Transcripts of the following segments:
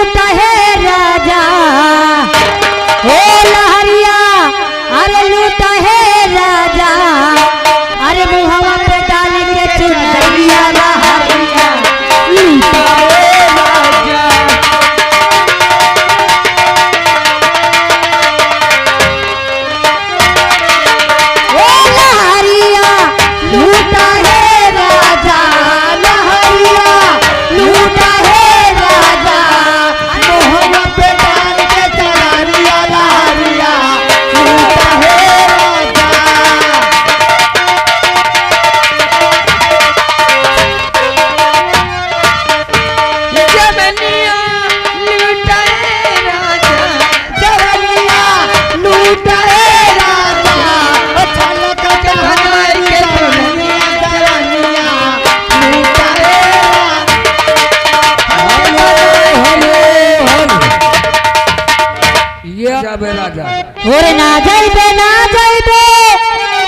लूट है राजा ओ लहरिया अरे लूट है राजा अरे मुहवा पे डाल के चुनरिया लहरिया लूट है राजा ओ लहरिया लूट है राजा लहरिया लूट है राजा मोहवा पे डाल के चुनरिया लहरिया लूट है राजा। जवनिया लूटाए राजा जवनिया लूट है राजा छलक जहर के दुनिया जवनिया लूट है ये जाबे राजा ओरे ना जाइबे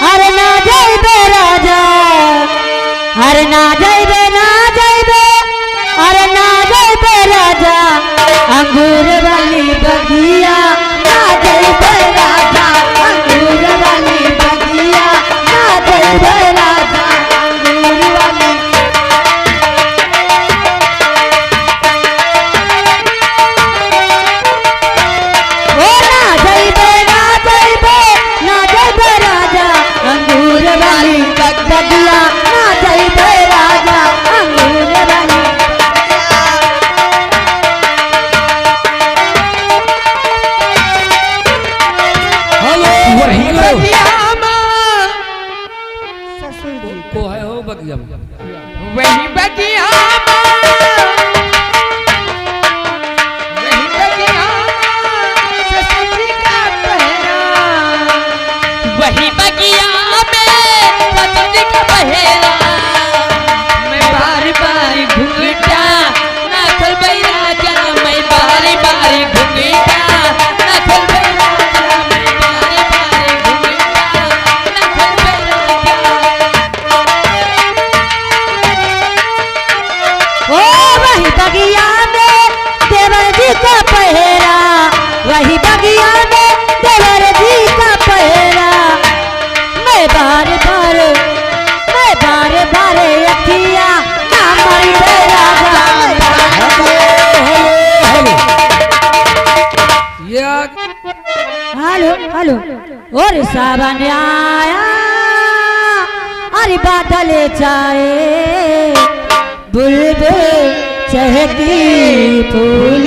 अरे ना जाइबे राजा अरे ना जाइबे अरे ना जाइबे राजा अंगूर वाली बगिया ना जाइबे राजा अंगूर वाली बगिया ना जाइबे राजा अंगूर वाली ओ ना जाइबे राजा अंगूर वाली बगिया ना जाइबे राजा अंगूर वाली हेलो वही बगिया ससुर जी को है हो बगिया वही बगिया वही बगिया ससुर जी का पहरा वही बगिया में ससुर जी का पहरा मैं बारी बारी घूंघटा ना खोल बई राजा मैं बारी बारी घूंघटा ना खोल बई राजा मैं बारी बारी घूंघटा ना खोल बई राजा ओ वही बगिया में देवर जी का पहरा वही बगिया में देवर जी का पहरा मैं बार बार अखिया ना मरी राजा ये हेलो हेलो और सावन आया अरे बादल छाए बुलबुल चहकी फूल